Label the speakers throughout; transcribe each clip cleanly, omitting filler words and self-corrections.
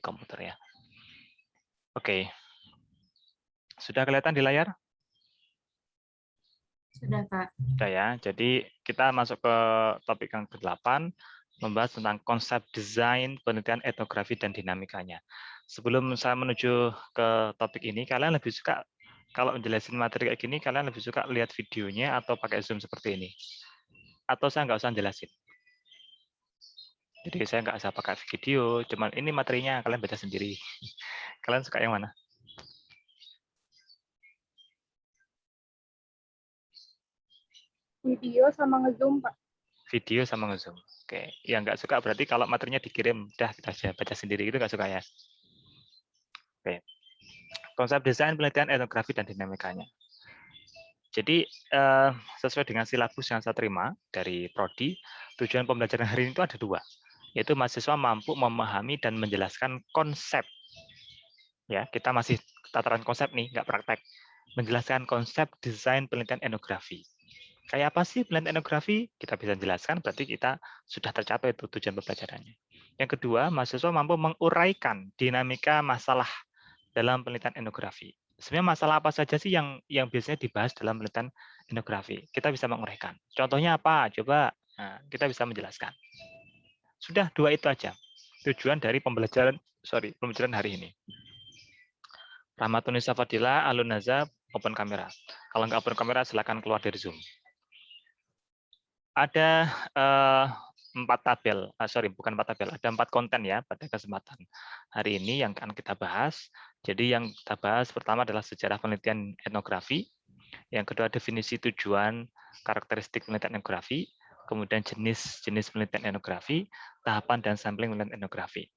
Speaker 1: komputer ya. Oke. Sudah kelihatan di layar?
Speaker 2: Sudah, Kak.
Speaker 1: Sudah ya. Jadi kita masuk ke topik yang ke-8, membahas tentang konsep desain, penelitian, etnografi, dan dinamikanya. Sebelum saya menuju ke topik ini, kalian lebih suka kalau menjelasin materi kayak gini, kalian lebih suka lihat videonya atau pakai Zoom seperti ini? Atau saya nggak usah jelasin? Jadi saya nggak usah pakai video, cuman ini materinya kalian baca sendiri. Kalian suka yang mana?
Speaker 2: Video sama nge-zoom, Pak.
Speaker 1: Video sama nge-zoom. Oke, yang nggak suka berarti kalau materinya dikirim, udah kita baca sendiri itu nggak suka ya? Oke. Konsep desain, penelitian, etnografi, dan dinamikanya. Jadi sesuai dengan silabus yang saya terima dari Prodi, tujuan pembelajaran hari ini itu ada 2, yaitu mahasiswa mampu memahami dan menjelaskan konsep. Ya, kita masih tataran konsep nih, nggak praktek. Menjelaskan konsep desain, penelitian, etnografi. Kayak apa sih penelitian etnografi? Kita bisa jelaskan, berarti kita sudah tercapai itu tujuan pembelajarannya. Yang kedua, mahasiswa mampu menguraikan dinamika masalah dalam penelitian etnografi. Sebenarnya masalah apa saja sih yang biasanya dibahas dalam penelitian etnografi? Kita bisa menguraikan. Contohnya apa? Coba kita bisa menjelaskan. Sudah 2 itu aja tujuan dari pembelajaran hari ini. Rahmatunisa Fadila, Alun Nazab, open kamera. Kalau nggak open kamera, silakan keluar dari Zoom. Ada 4 tabel, bukan 4 tabel, ada 4 konten ya pada kesempatan hari ini yang akan kita bahas. Jadi yang kita bahas pertama adalah sejarah penelitian etnografi, yang kedua definisi tujuan, karakteristik penelitian etnografi, kemudian jenis penelitian etnografi, tahapan dan sampling penelitian etnografi.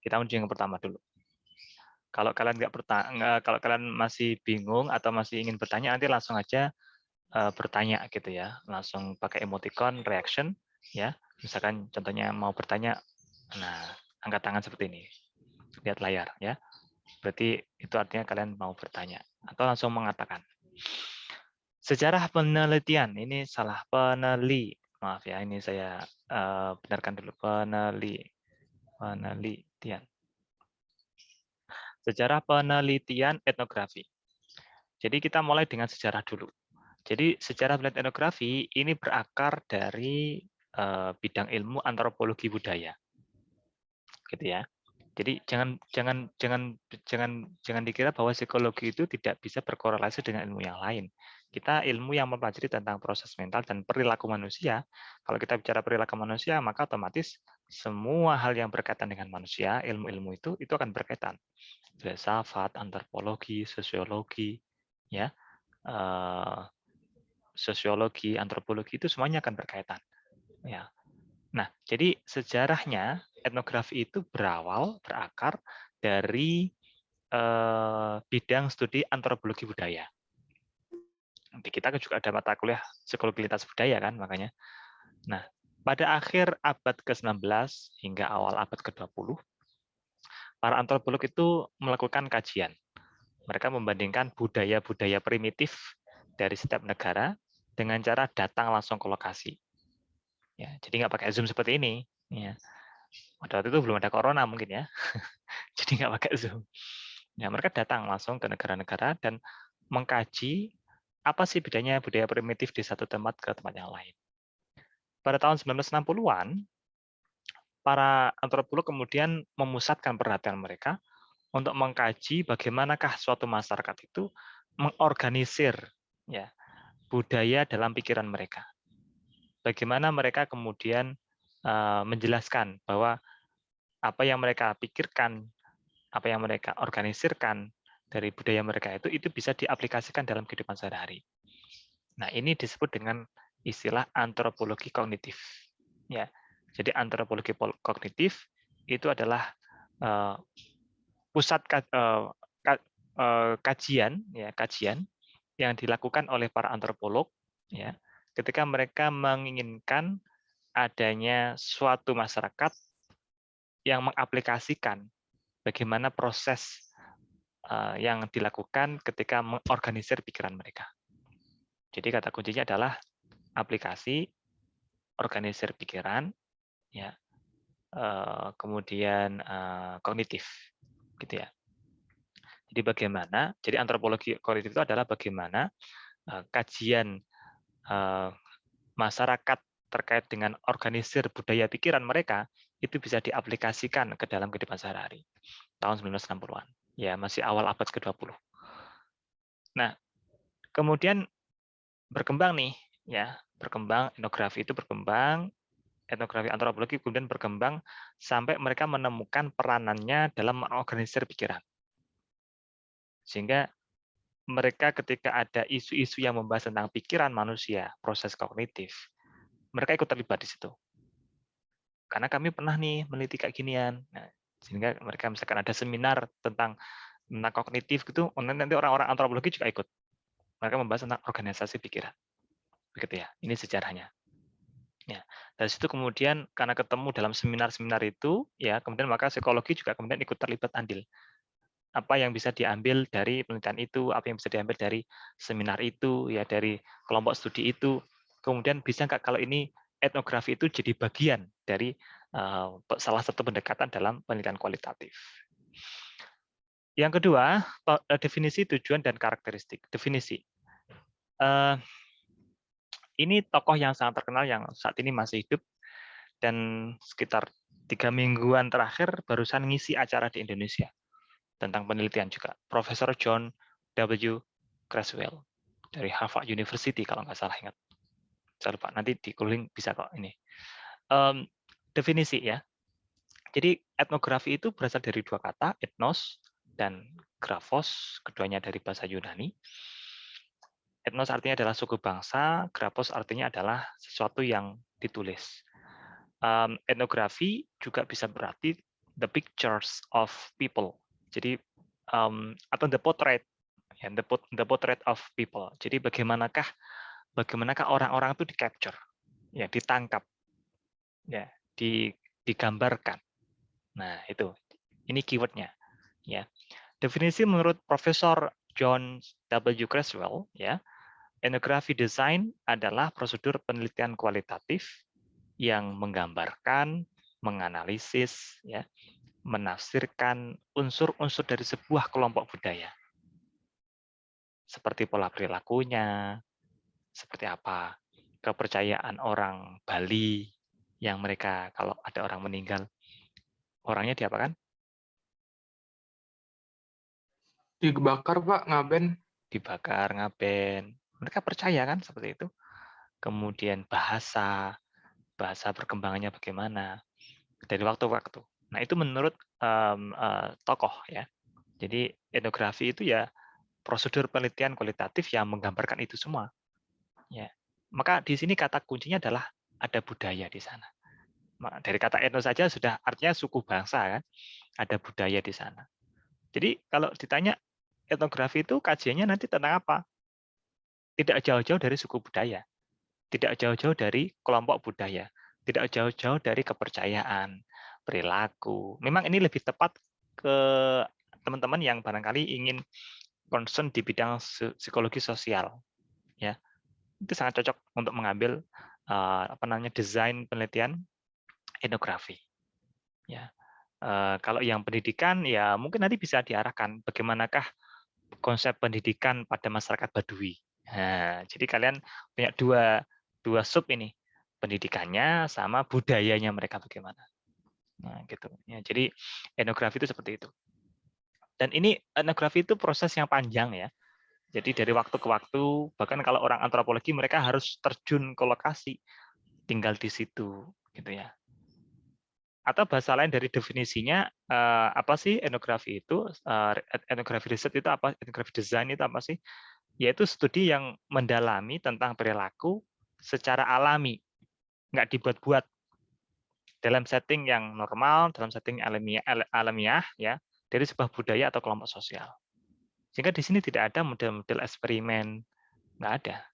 Speaker 1: Kita uji yang pertama dulu. Kalau kalian masih bingung atau masih ingin bertanya, nanti langsung aja bertanya gitu ya, langsung pakai emoticon reaction ya. Misalkan contohnya mau bertanya, nah angkat tangan seperti ini, lihat layar ya. Berarti itu artinya kalian mau bertanya atau langsung mengatakan. Sejarah penelitian, ini salah, maaf ya, ini saya benarkan dulu, penelitian. Sejarah penelitian etnografi. Jadi kita mulai dengan sejarah dulu. Jadi sejarah penelitian etnografi ini berakar dari bidang ilmu antropologi budaya, gitu ya. Jadi jangan dikira bahwa psikologi itu tidak bisa berkorelasi dengan ilmu yang lain. Kita ilmu yang mempelajari tentang proses mental dan perilaku manusia. Kalau kita bicara perilaku manusia, maka otomatis semua hal yang berkaitan dengan manusia, ilmu-ilmu itu akan berkaitan. Filsafat, antropologi, sosiologi, ya, sosiologi, antropologi itu semuanya akan berkaitan. Ya. Nah, jadi sejarahnya etnografi itu berakar dari bidang studi antropologi budaya. Di kita juga ada mata kuliah psikologi lintas budaya kan, makanya. Nah, pada akhir abad ke-19 hingga awal abad ke-20, para antropolog itu melakukan kajian. Mereka membandingkan budaya-budaya primitif dari setiap negara dengan cara datang langsung ke lokasi. Ya, jadi nggak pakai Zoom seperti ini. Ya. Pada waktu itu belum ada corona mungkin ya, jadi nggak pakai Zoom. Ya, mereka datang langsung ke negara-negara dan mengkaji apa sih bedanya budaya primitif di satu tempat ke tempat yang lain. Pada tahun 1960-an, para antropolog kemudian memusatkan perhatian mereka untuk mengkaji bagaimanakah suatu masyarakat itu mengorganisir ya budaya dalam pikiran mereka. Bagaimana mereka kemudian menjelaskan bahwa apa yang mereka pikirkan, apa yang mereka organisirkan dari budaya mereka itu bisa diaplikasikan dalam kehidupan sehari-hari. Nah, ini disebut dengan istilah antropologi kognitif. Ya, jadi antropologi kognitif itu adalah pusat kajian yang dilakukan oleh para antropolog ya ketika mereka menginginkan adanya suatu masyarakat yang mengaplikasikan bagaimana proses yang dilakukan ketika mengorganisir pikiran mereka. Jadi kata kuncinya adalah aplikasi, organisir pikiran, ya, kemudian kognitif, gitu ya. Jadi bagaimana? Jadi antropologi kognitif itu adalah bagaimana kajian masyarakat terkait dengan organisir budaya pikiran mereka itu bisa diaplikasikan ke dalam kehidupan sehari-hari. Tahun 1960-an. Ya, masih awal abad ke-20. Nah, kemudian berkembang nih, ya, berkembang etnografi itu berkembang, etnografi antropologi kemudian berkembang sampai mereka menemukan peranannya dalam mengorganisir pikiran. Sehingga mereka ketika ada isu-isu yang membahas tentang pikiran manusia, proses kognitif, mereka ikut terlibat di situ. Karena kami pernah nih meneliti kayak ginian. Nah, sehingga mereka misalkan ada seminar tentang kognitif gitu, nanti orang-orang antropologi juga ikut. Mereka membahas tentang organisasi pikiran. Begitu ya. Ini sejarahnya. Ya. Dari situ kemudian karena ketemu dalam seminar-seminar itu, ya kemudian maka psikologi juga kemudian ikut terlibat andil. Apa yang bisa diambil dari penelitian itu, apa yang bisa diambil dari seminar itu, ya dari kelompok studi itu. Kemudian bisa nggak kalau ini etnografi itu jadi bagian dari salah satu pendekatan dalam penelitian kualitatif. Yang kedua, definisi tujuan dan karakteristik. Definisi. Ini tokoh yang sangat terkenal yang saat ini masih hidup dan sekitar 3 mingguan terakhir barusan ngisi acara di Indonesia tentang penelitian juga. Profesor John W. Creswell dari Harvard University kalau nggak salah ingat. Saya lupa, nanti di googling bisa kok ini. Definisi ya. Jadi etnografi itu berasal dari dua kata, etnos dan graphos, keduanya dari bahasa Yunani. Etnos artinya adalah suku bangsa, graphos artinya adalah sesuatu yang ditulis. Etnografi juga bisa berarti the pictures of people. Jadi atau the portrait, ya, the portrait of people. Jadi bagaimanakah orang-orang itu di capture, ya ditangkap, ya digambarkan. Nah itu, ini keywordnya, ya. Definisi menurut Profesor John W. Creswell, ya, etnografi design adalah prosedur penelitian kualitatif yang menggambarkan, menganalisis, ya, menafsirkan unsur-unsur dari sebuah kelompok budaya. Seperti pola perilakunya, seperti apa kepercayaan orang Bali yang mereka kalau ada orang meninggal, orangnya diapakan?
Speaker 3: Dibakar, Pak, ngaben.
Speaker 1: Dibakar, ngaben. Mereka percaya kan seperti itu. Kemudian bahasa perkembangannya bagaimana dari waktu-waktu. Nah itu menurut tokoh ya. Jadi etnografi itu ya prosedur penelitian kualitatif yang menggambarkan itu semua. Ya. Maka di sini kata kuncinya adalah ada budaya di sana. Dari kata etnos saja sudah artinya suku bangsa kan, ada budaya di sana. Jadi kalau ditanya etnografi itu kajiannya nanti tentang apa? Tidak jauh-jauh dari suku budaya, tidak jauh-jauh dari kelompok budaya, tidak jauh-jauh dari kepercayaan, perilaku. Memang ini lebih tepat ke teman-teman yang barangkali ingin concern di bidang psikologi sosial, ya. Itu sangat cocok untuk mengambil desain penelitian etnografi. Ya. Kalau yang pendidikan ya mungkin nanti bisa diarahkan bagaimanakah konsep pendidikan pada masyarakat Badui. Nah, jadi kalian punya dua sub ini, pendidikannya sama budayanya mereka bagaimana. Nah, gitu. Ya, jadi etnografi itu seperti itu. Dan ini etnografi itu proses yang panjang ya. Jadi dari waktu ke waktu, bahkan kalau orang antropologi mereka harus terjun ke lokasi, tinggal di situ, gitu ya. Atau bahasa lain dari definisinya, apa sih etnografi itu? Etnografi riset itu apa? Etnografi design itu apa sih? Yaitu studi yang mendalami tentang perilaku secara alami, nggak dibuat-buat, dalam setting yang normal, dalam setting alamiah, ya, dari sebuah budaya atau kelompok sosial. Sehingga di sini tidak ada model-model eksperimen, nggak ada.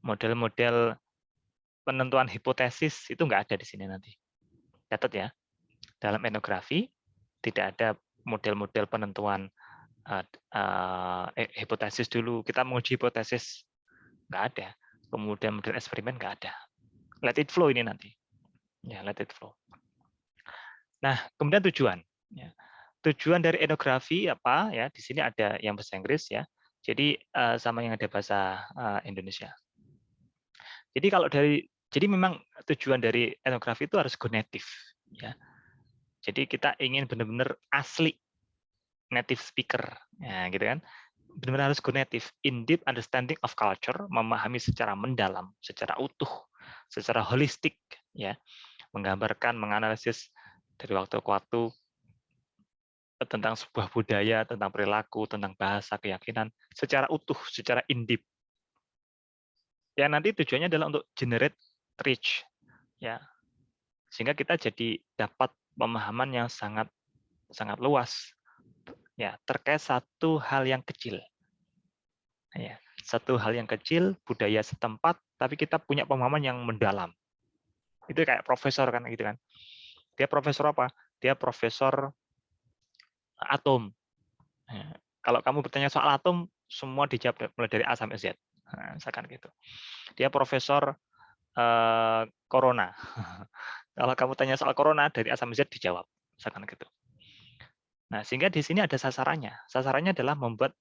Speaker 1: Model-model penentuan hipotesis itu nggak ada di sini nanti. Catat ya, dalam etnografi tidak ada model-model penentuan hipotesis dulu. Kita menguji hipotesis, nggak ada. Kemudian model eksperimen nggak ada. Let it flow ini nanti. Ya, let it flow. Nah, kemudian tujuan. Ya. Tujuan dari etnografi apa ya? Di sini ada yang bahasa Inggris ya. Jadi sama yang ada bahasa Indonesia. Jadi memang tujuan dari etnografi itu harus go native ya. Jadi kita ingin benar-benar asli native speaker. Ya, gitu kan. Benar-benar harus go native, in deep understanding of culture, memahami secara mendalam, secara utuh, secara holistik ya, menggambarkan, menganalisis dari waktu ke waktu tentang sebuah budaya, tentang perilaku, tentang bahasa, keyakinan, secara utuh, secara in-deep. Ya nanti tujuannya adalah untuk generate reach, ya, sehingga kita jadi dapat pemahaman yang sangat sangat luas, ya, terkait satu hal yang kecil, ya, satu hal yang kecil, budaya setempat, tapi kita punya pemahaman yang mendalam. Itu kayak profesor kan, gitu kan? Dia profesor apa? Dia profesor atom. Nah, kalau kamu bertanya soal atom, semua dijawab mulai dari A sampai Z. Nah, misalkan gitu. Dia profesor corona. Kalau kamu tanya soal corona, dari A sampai Z dijawab. Misalkan gitu. Nah, sehingga di sini ada sasarannya. Sasarannya adalah membuat,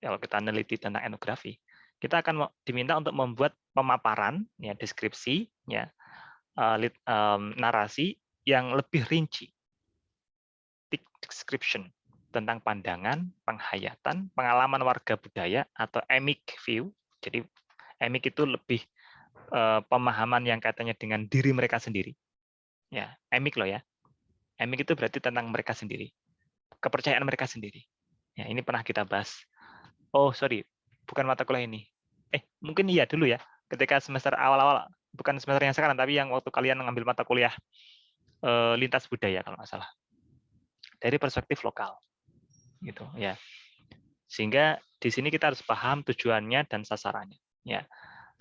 Speaker 1: kalau kita meneliti tentang etnografi, kita akan diminta untuk membuat pemaparan, ya, deskripsi, ya, narasi yang lebih rinci. Description tentang pandangan, penghayatan, pengalaman warga budaya atau emic view. Jadi emic itu lebih pemahaman yang katanya dengan diri mereka sendiri. Ya, emic loh ya. Emic itu berarti tentang mereka sendiri, kepercayaan mereka sendiri. Ya, ini pernah kita bahas. Oh, sorry, bukan mata kuliah ini. Mungkin iya dulu ya. Ketika semester awal-awal, bukan semester yang sekarang, tapi yang waktu kalian mengambil mata kuliah lintas budaya kalau nggak salah. Dari perspektif lokal. Gitu ya. Sehingga di sini kita harus paham tujuannya dan sasarannya. Ya,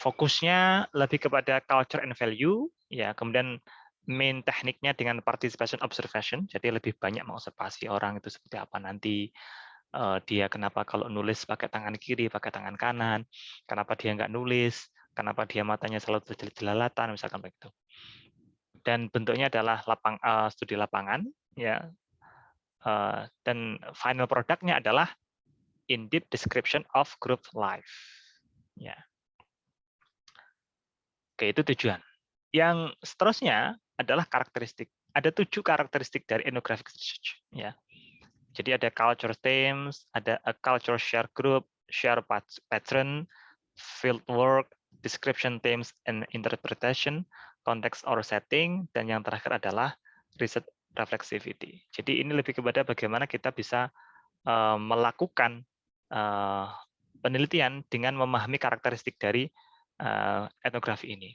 Speaker 1: fokusnya lebih kepada culture and value. Ya, kemudian main tekniknya dengan participation observation. Jadi lebih banyak mengobservasi orang itu seperti apa nanti. Dia kenapa kalau nulis pakai tangan kiri, pakai tangan kanan. Kenapa dia nggak nulis. Kenapa dia matanya selalu jelalatan, misalkan begitu. Dan bentuknya adalah studi lapangan. Ya, dan final produknya adalah in-depth description of group life. Ya. Oke, itu tujuan. Yang seterusnya adalah karakteristik. Ada 7 karakteristik dari ethnographic research. Ya. Jadi ada culture themes, ada a culture share group, share pattern, field work, description themes and interpretation, context or setting, dan yang terakhir adalah research reflexivity. Jadi ini lebih kepada bagaimana kita bisa melakukan penelitian dengan memahami karakteristik dari etnografi ini.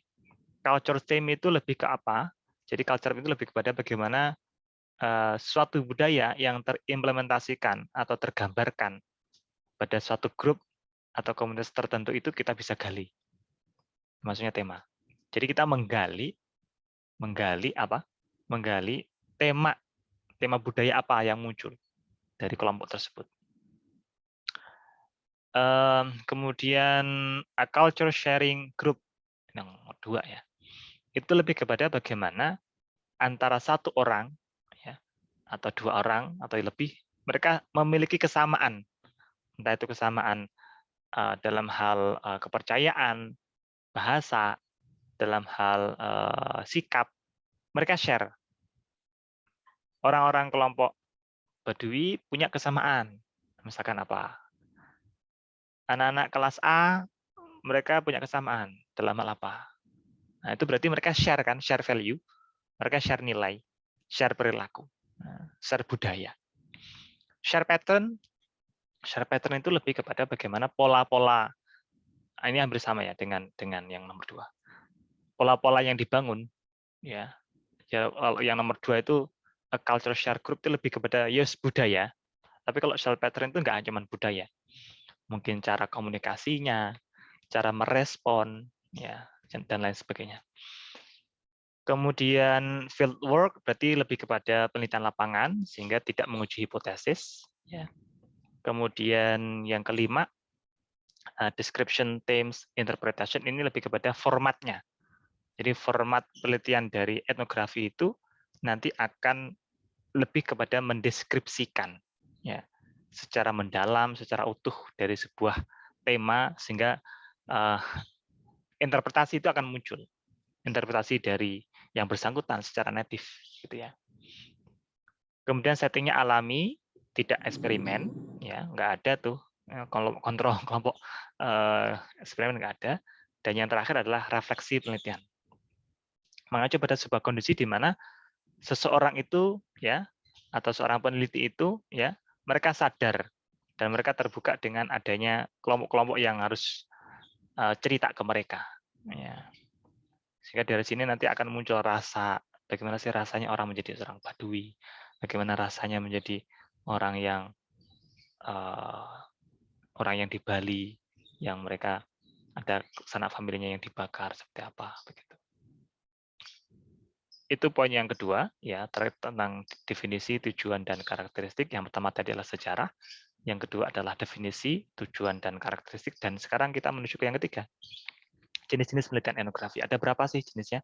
Speaker 1: Culture theme itu lebih ke apa? Jadi culture itu lebih kepada bagaimana suatu budaya yang terimplementasikan atau tergambarkan pada suatu grup atau komunitas tertentu itu kita bisa gali. Maksudnya tema. Jadi kita menggali apa? Menggali tema budaya apa yang muncul dari kelompok tersebut. Kemudian a culture sharing group yang kedua ya, itu lebih kepada bagaimana antara satu orang ya, atau 2 orang atau lebih, mereka memiliki kesamaan, entah itu kesamaan dalam hal kepercayaan, bahasa, dalam hal sikap, mereka share. Orang-orang kelompok Badui punya kesamaan, misalkan apa? Anak-anak kelas A mereka punya kesamaan dalam hal apa? Nah, itu berarti mereka share kan, share value, mereka share nilai, share perilaku, share budaya. Share pattern itu lebih kepada bagaimana pola-pola. Ini hampir sama ya dengan yang nomor 2. Pola-pola yang dibangun, ya kalau yang nomor 2 itu a culture share group itu lebih kepada budaya. Tapi kalau share pattern itu nggak cuma budaya, mungkin cara komunikasinya, cara merespon, ya dan lain sebagainya. Kemudian field work berarti lebih kepada penelitian lapangan sehingga tidak menguji hipotesis. Ya. Kemudian yang kelima, description, themes, interpretation ini lebih kepada formatnya. Jadi format penelitian dari etnografi itu nanti akan lebih kepada mendeskripsikan ya secara mendalam, secara utuh dari sebuah tema sehingga interpretasi itu akan muncul. Interpretasi dari yang bersangkutan secara natif gitu ya. Kemudian settingnya alami, tidak eksperimen, ya nggak ada tuh kontrol kelompok eksperimen nggak ada. Dan yang terakhir adalah refleksi penelitian. Mengacu pada sebuah kondisi di mana seseorang itu ya atau seorang peneliti itu ya mereka sadar dan mereka terbuka dengan adanya kelompok-kelompok yang harus cerita ke mereka. Ya. Sehingga dari sini nanti akan muncul rasa, bagaimana sih rasanya orang menjadi seorang Badui, bagaimana rasanya menjadi orang yang di Bali, yang mereka ada sanak familinya yang dibakar seperti apa begitu. Itu poin yang kedua ya terkait tentang definisi, tujuan dan karakteristik. Yang pertama tadi adalah sejarah, yang kedua adalah definisi, tujuan dan karakteristik, dan sekarang kita menuju ke yang ketiga. Jenis-jenis penelitian etnografi. Ada berapa sih jenisnya?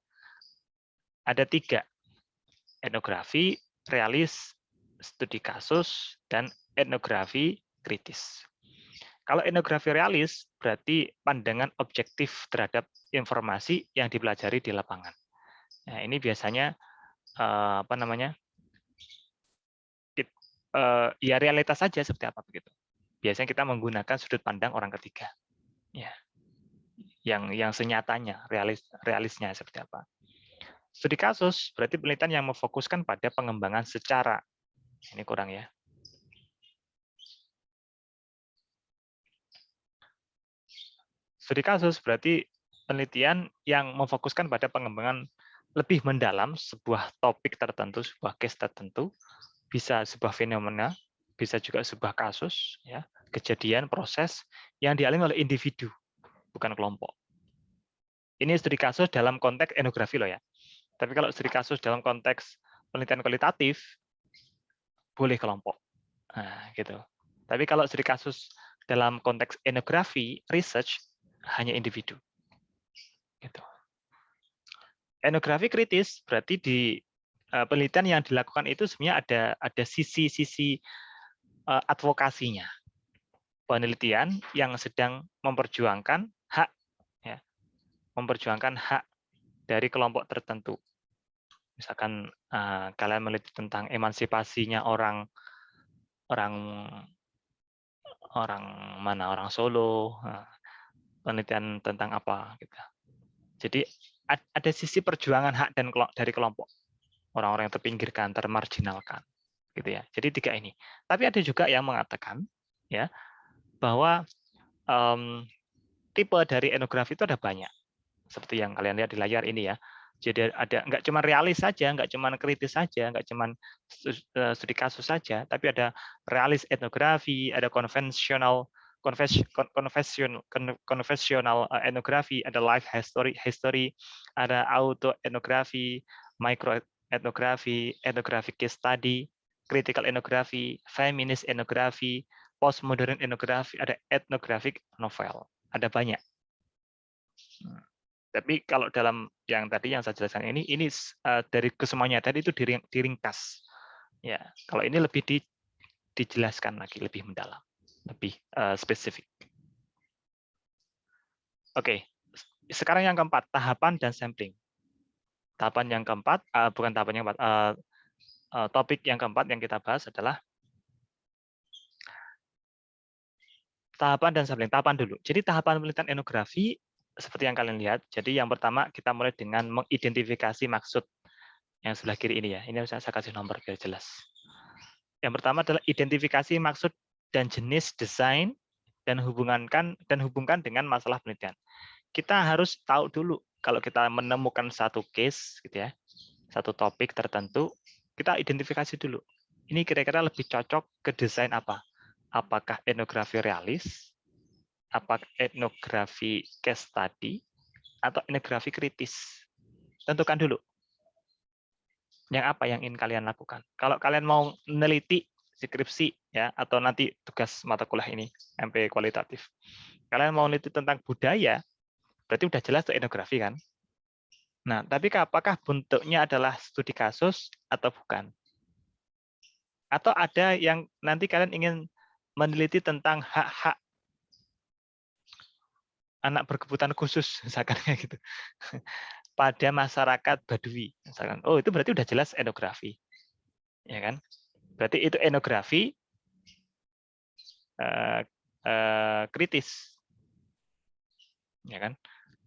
Speaker 1: Ada 3. Etnografi, realis, studi kasus, dan etnografi kritis. Kalau etnografi realis berarti pandangan objektif terhadap informasi yang dipelajari di lapangan. Nah, ini biasanya ya realitas saja seperti apa begitu. Biasanya kita menggunakan sudut pandang orang ketiga. Ya. Yang senyatanya, realisnya seperti apa. Studi kasus berarti penelitian yang memfokuskan pada pengembangan secara. Ini kurang ya. Studi kasus berarti penelitian yang memfokuskan pada pengembangan lebih mendalam sebuah topik tertentu, sebuah case tertentu, bisa sebuah fenomena, bisa juga sebuah kasus, ya, kejadian, proses yang dialami oleh individu, bukan kelompok. Ini studi kasus dalam konteks etnografi loh ya. Tapi kalau studi kasus dalam konteks penelitian kualitatif, boleh kelompok. Nah, gitu. Tapi kalau studi kasus dalam konteks etnografi, research, hanya individu. Gitu. Etnografi kritis berarti di penelitian yang dilakukan itu sebenarnya ada sisi-sisi advokasinya. Penelitian yang sedang memperjuangkan hak, ya, memperjuangkan hak dari kelompok tertentu. Misalkan kalian meneliti tentang emansipasinya orang Solo, penelitian tentang apa gitu. Jadi ada sisi perjuangan hak dan dari kelompok orang-orang yang terpinggirkan, termarginalkan, gitu ya. Jadi 3 ini. Tapi ada juga yang mengatakan ya bahwa tipe dari etnografi itu ada banyak, seperti yang kalian lihat di layar ini ya. Jadi ada nggak cuma realis saja, nggak cuma kritis saja, nggak cuma studi kasus saja, tapi ada realis etnografi, ada konvensional etnografi, ada life history, ada auto etnografi, micro etnografi, etnografi case study, critical etnografi, feminist etnografi, postmodern etnografi, ada ethnographic novel. Ada banyak. Tapi kalau dalam yang tadi yang saya jelaskan ini dari kesemuanya tadi itu diringkas. Ya, kalau ini lebih dijelaskan lagi lebih mendalam, lebih spesifik. Oke, sekarang yang keempat, tahapan dan sampling. Tahapan yang keempat, bukan tahapan yang keempat, topik yang keempat yang kita bahas adalah tahapan dan sampling. Tahapan dulu. Jadi tahapan penelitian etnografi seperti yang kalian lihat. Jadi yang pertama kita mulai dengan mengidentifikasi maksud yang sebelah kiri ini ya. Ini saya kasih nomor biar jelas. Yang pertama adalah identifikasi maksud dan jenis desain dan hubungkan dengan masalah penelitian. Kita harus tahu dulu kalau kita menemukan satu case gitu ya, satu topik tertentu, kita identifikasi dulu. Ini kira-kira lebih cocok ke desain apa? Apakah etnografi realis, apakah etnografi case study, atau etnografi kritis. Tentukan dulu. Yang apa yang ingin kalian lakukan. Kalau kalian mau meneliti skripsi ya atau nanti tugas mata kuliah ini MP kualitatif. Kalian mau meneliti tentang budaya, berarti udah jelas itu etnografi kan? Nah, tapi apakah bentuknya adalah studi kasus atau bukan? Atau ada yang nanti kalian ingin meneliti tentang hak-hak anak berkebutuhan khusus, misalkan kayak gitu, pada masyarakat Badui, misalkan. Oh, itu berarti udah jelas etnografi, ya kan? Berarti itu etnografi kritis, ya kan?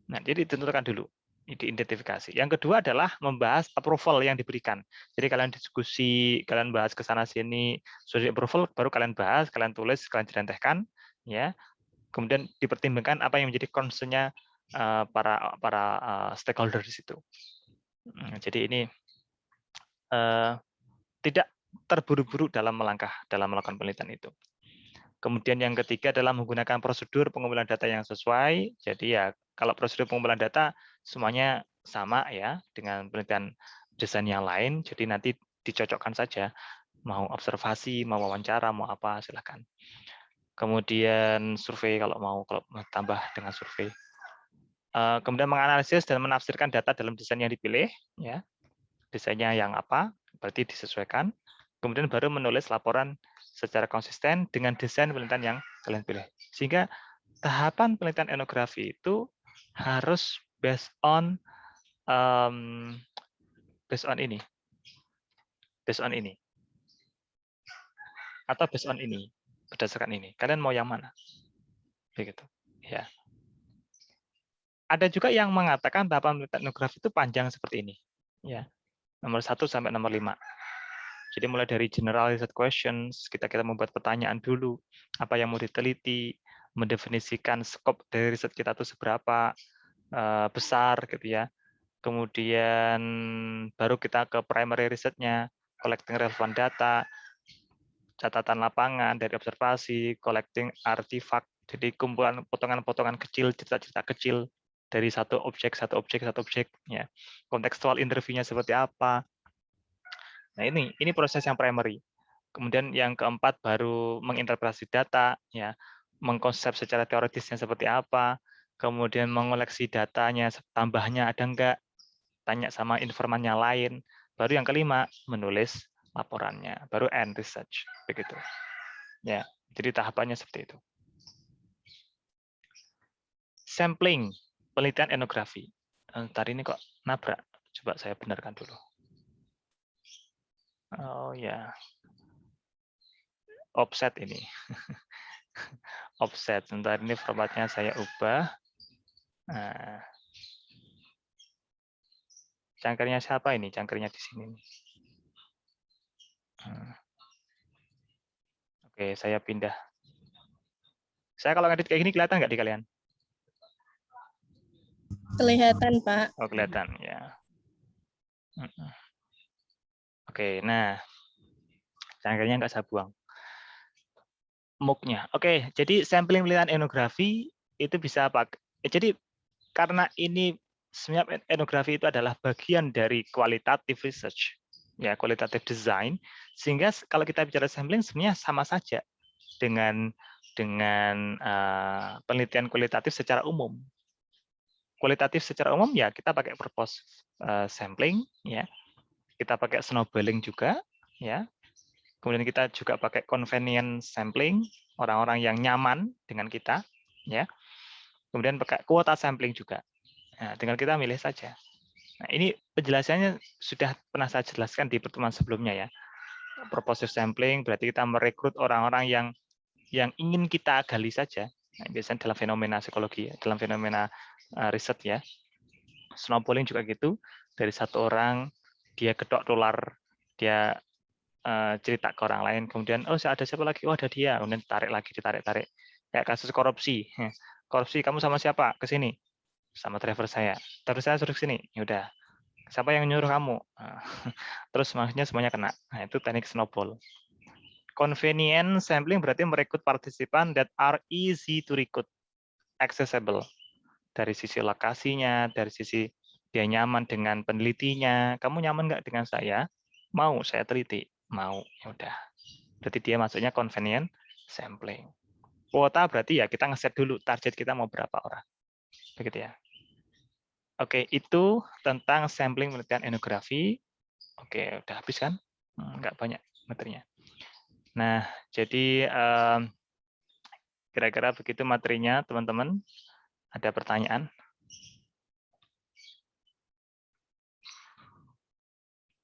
Speaker 1: Nah, jadi ditentukan dulu, diidentifikasi. Yang kedua adalah membahas approval yang diberikan. Jadi kalian diskusi, kalian bahas ke sana sini, sudah approval, baru kalian bahas, kalian tulis, kalian jelentehkan, ya. Kemudian dipertimbangkan apa yang menjadi concern-nya para stakeholder di situ. Jadi ini tidak terburu-buru dalam melakukan penelitian itu. Kemudian yang ketiga adalah menggunakan prosedur pengumpulan data yang sesuai. Jadi ya kalau prosedur pengumpulan data semuanya sama ya dengan penelitian desain yang lain. Jadi nanti dicocokkan saja. Mau observasi, mau wawancara, mau apa silakan. Kemudian survei kalau mau tambah dengan survei. Kemudian menganalisis dan menafsirkan data dalam desain yang dipilih. Ya, desainnya yang apa? Berarti disesuaikan. Kemudian baru menulis laporan secara konsisten dengan desain penelitian yang kalian pilih. Sehingga tahapan penelitian etnografi itu harus based on ini, atau based on ini, berdasarkan ini. Kalian mau yang mana? Begitu. Ya. Ada juga yang mengatakan tahapan penelitian etnografi itu panjang seperti ini. Ya. Nomor 1 sampai nomor 5. Jadi mulai dari general research questions, kita membuat pertanyaan dulu, apa yang mau diteliti, mendefinisikan skop dari riset kita itu seberapa besar gitu ya. Kemudian baru kita ke primary risetnya, collecting relevant data, catatan lapangan dari observasi, collecting artifact, jadi kumpulan potongan-potongan kecil, cerita-cerita kecil dari satu objek, ya. Kontekstual interviewnya seperti apa. Nah, ini proses yang primary. Kemudian yang keempat baru menginterpretasi data, ya, mengkonsep secara teoritisnya seperti apa, kemudian mengoleksi datanya, tambahnya ada enggak, tanya sama informannya lain, baru yang kelima menulis laporannya, baru end research, begitu. Ya, jadi tahapannya seperti itu. Sampling, penelitian etnografi. Tadi ini kok nabrak, coba saya benarkan dulu. Oh ya. Offset ini. Offset. Sebentar, ini formatnya saya ubah. Nah. Cangkirnya siapa ini? Cangkirnya di sini. Oke, saya pindah. Saya kalau ngedit kayak gini kelihatan nggak di kalian?
Speaker 2: Kelihatan, Pak.
Speaker 1: Oh, kelihatan ya. Oke, nah. Cangkirnya nggak saya buang. MOOC-nya. Oke, jadi sampling penelitian etnografi itu bisa pakai. Jadi karena ini sebenarnya etnografi itu adalah bagian dari qualitative research, ya, qualitative design, sehingga kalau kita bicara sampling sebenarnya sama saja dengan penelitian kualitatif secara umum. Kualitatif secara umum ya kita pakai purpose sampling, ya, kita pakai snowballing juga, ya. Kemudian kita juga pakai convenient sampling, orang-orang yang nyaman dengan kita, ya. Kemudian pakai kuota sampling juga. Nah, tinggal kita milih saja. Nah, ini penjelasannya sudah pernah saya jelaskan di pertemuan sebelumnya ya. Purposive sampling berarti kita merekrut orang-orang yang ingin kita gali saja. Nah, biasanya dalam fenomena psikologi, ya, dalam fenomena riset ya. Snowballing juga gitu. Dari satu orang dia kedok tular, dia cerita ke orang lain, kemudian oh ada siapa lagi, oh ada dia, kemudian ditarik kayak kasus korupsi. Korupsi, kamu sama siapa? Ke sini. Sama driver saya. Terus saya suruh ke sini. Ya udah. Siapa yang nyuruh kamu? Terus maksudnya semuanya kena. Nah, itu teknik snowball. Convenient sampling berarti merekrut partisipan that are easy to recruit, accessible. Dari sisi lokasinya, dari sisi dia nyaman dengan penelitinya. Kamu nyaman nggak dengan saya? Mau saya teliti? Mau, ya udah. Berarti dia masuknya convenient sampling. Kuota berarti ya kita ngeset dulu target kita mau berapa orang. Begitu ya. Oke, itu tentang sampling penelitian etnografi. Oke, udah habis kan? Nggak banyak materinya. Nah, jadi kira-kira begitu materinya, teman-teman. Ada pertanyaan?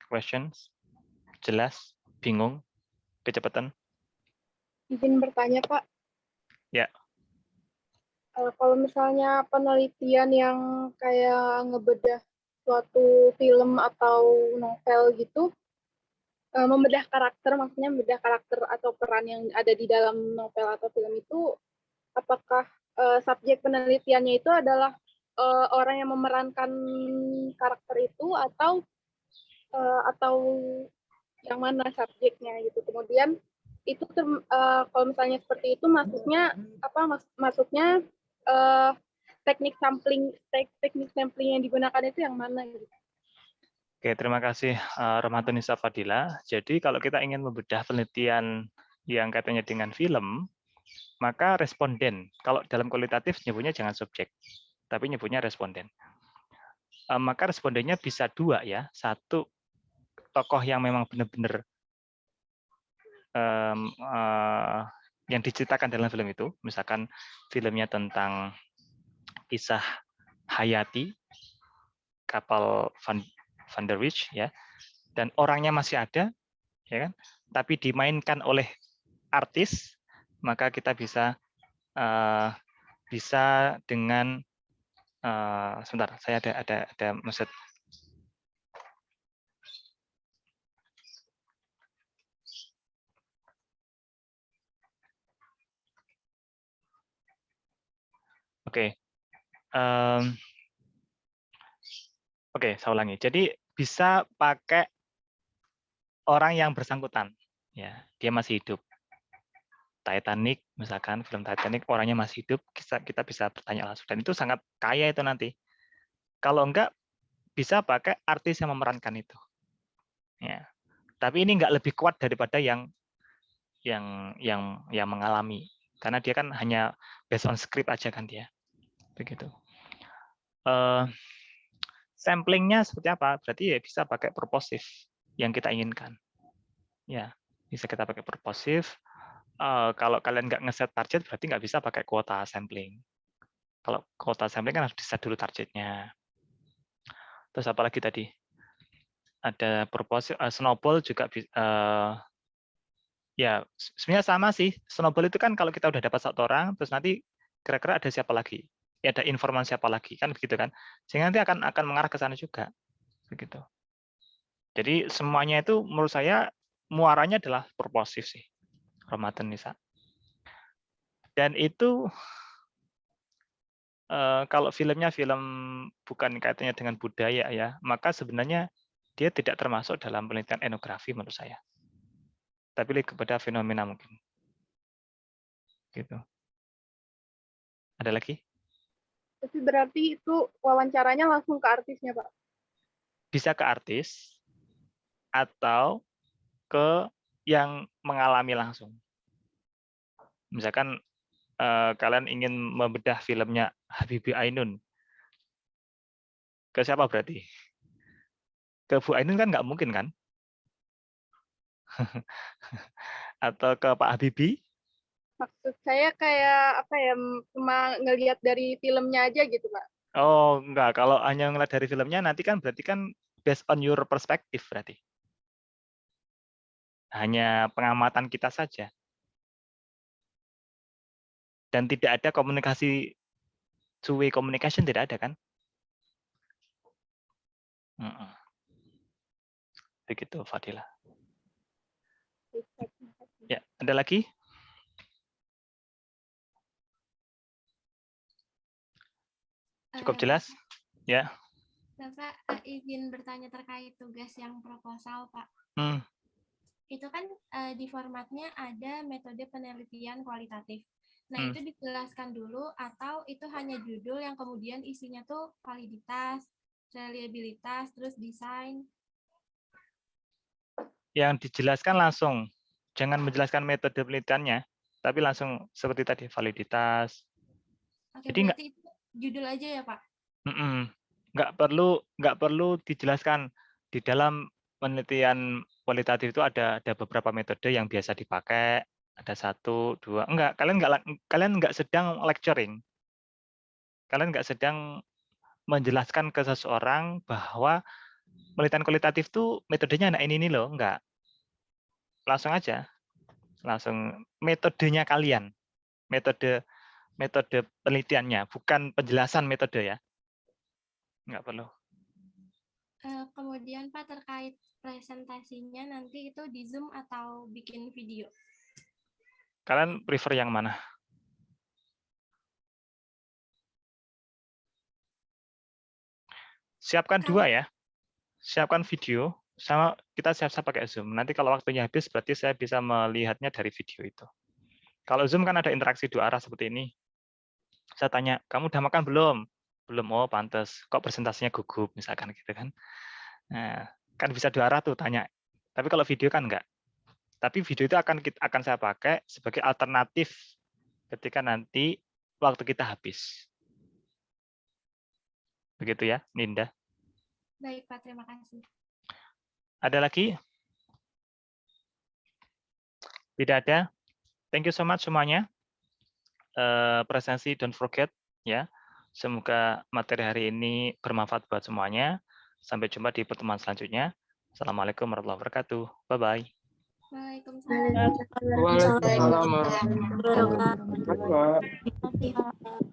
Speaker 1: Questions? Jelas? Bingung? Kecepatan?
Speaker 2: Izin bertanya, Pak.
Speaker 1: Ya.
Speaker 2: Kalau misalnya penelitian yang kayak ngebedah suatu film atau novel gitu, membedah karakter, maksudnya membedah karakter atau peran yang ada di dalam novel atau film itu, apakah subjek penelitiannya itu adalah orang yang memerankan karakter itu atau yang mana subjeknya gitu. Kemudian itu kalau misalnya seperti itu masuknya masuknya uh, teknik sampling yang digunakan itu yang mana gitu.
Speaker 1: Oke, terima kasih Romatunisa Fadila. Jadi kalau kita ingin membedah penelitian yang kaitannya dengan film, maka responden. Kalau dalam kualitatif nyebutnya jangan subjek, tapi nyebutnya responden. Maka respondennya bisa dua ya. Satu, tokoh yang memang benar-benar yang diceritakan dalam film itu. Misalkan filmnya tentang kisah Hayati, kapal Van der Wijk, ya, dan orangnya masih ada, ya kan? Tapi dimainkan oleh artis, maka kita bisa dengan sebentar, saya ada maksud. Oke. Oke, saya ulangi. Jadi bisa pakai orang yang bersangkutan, ya, dia masih hidup. Titanic, misalkan film Titanic, orangnya masih hidup, kita bisa bertanya langsung. Dan itu sangat kaya itu nanti. Kalau enggak, bisa pakai artis yang memerankan itu. Ya. Tapi ini enggak lebih kuat daripada yang mengalami, karena dia kan hanya based on script aja kan dia. Begitu. Samplingnya seperti apa? Berarti ya bisa pakai purposive yang kita inginkan. Ya, bisa kita pakai purposive. Kalau kalian nggak ngeset target, berarti nggak bisa pakai kuota sampling. Kalau kuota sampling kan harus di-set dulu targetnya. Terus apa lagi tadi? Ada purposive, snowball juga ya sebenarnya sama sih. Snowball itu kan kalau kita udah dapat satu orang, terus nanti kira-kira ada siapa lagi? Ya ada informasi siapa lagi kan begitu kan? Sehingga nanti akan mengarah ke sana juga. Begitu. Jadi semuanya itu menurut saya muaranya adalah purposive sih, Ramadan Nisa. Dan itu kalau filmnya film bukan kaitannya dengan budaya ya, maka sebenarnya dia tidak termasuk dalam penelitian etnografi menurut saya. Tapi lebih kepada fenomena mungkin. Gitu. Ada lagi?
Speaker 2: Tapi berarti itu wawancaranya langsung ke artisnya, Pak?
Speaker 1: Bisa ke artis atau ke yang mengalami langsung. Misalkan kalian ingin membedah filmnya Habibie Ainun. Ke siapa berarti? Ke Bu Ainun kan nggak mungkin kan? Atau ke Pak Habibie?
Speaker 2: Maksud saya kayak apa ya, cuma ngelihat dari filmnya aja gitu, Pak.
Speaker 1: Oh, enggak. Kalau hanya ngeliat dari filmnya, nanti kan berarti kan based on your perspective berarti. Hanya pengamatan kita saja. Dan tidak ada komunikasi, two-way communication tidak ada kan? Begitu, Fadila. Ya, ada lagi? Cukup jelas? Ya.
Speaker 4: Bapak izin bertanya terkait tugas yang proposal, Pak. Itu kan di formatnya ada metode penelitian kualitatif. Nah, itu dijelaskan dulu atau itu hanya judul yang kemudian isinya tuh validitas, reliabilitas, terus desain?
Speaker 1: Yang dijelaskan langsung. Jangan menjelaskan metode penelitiannya, tapi langsung seperti tadi, validitas.
Speaker 4: Oke,
Speaker 1: Jadi
Speaker 4: berarti itu judul aja ya, Pak?
Speaker 1: Nggak perlu dijelaskan di dalam penelitian kualitatif itu ada beberapa metode yang biasa dipakai, ada 1, 2, enggak, kalian enggak sedang lecturing. Kalian enggak sedang menjelaskan ke seseorang bahwa penelitian kualitatif itu metodenya nah ini loh, enggak. Langsung aja. Langsung metodenya kalian. Metode penelitiannya, bukan penjelasan metode ya. Enggak perlu.
Speaker 4: Kemudian Pak, terkait presentasinya nanti itu di Zoom atau bikin video?
Speaker 1: Kalian prefer yang mana? Siapkan dua ya. Siapkan video, sama kita siap-siap pakai Zoom. Nanti kalau waktunya habis, berarti saya bisa melihatnya dari video itu. Kalau Zoom kan ada interaksi 2 arah seperti ini. Saya tanya, kamu udah makan belum? Belum, oh pantas. Kok presentasinya gugup, misalkan gitu kan. Nah, kan bisa 2 arah tuh tanya. Tapi kalau video kan enggak. Tapi video itu akan saya pakai sebagai alternatif ketika nanti waktu kita habis. Begitu ya, Ninda.
Speaker 4: Baik, Pak. Terima kasih.
Speaker 1: Ada lagi? Tidak ada? Thank you so much semuanya. Presensi don't forget ya. Semoga materi hari ini bermanfaat buat semuanya. Sampai jumpa di pertemuan selanjutnya. Assalamualaikum warahmatullahi wabarakatuh. Bye-bye.
Speaker 4: Waalaikumsalam.
Speaker 3: Waalaikumsalam warahmatullahi wabarakatuh.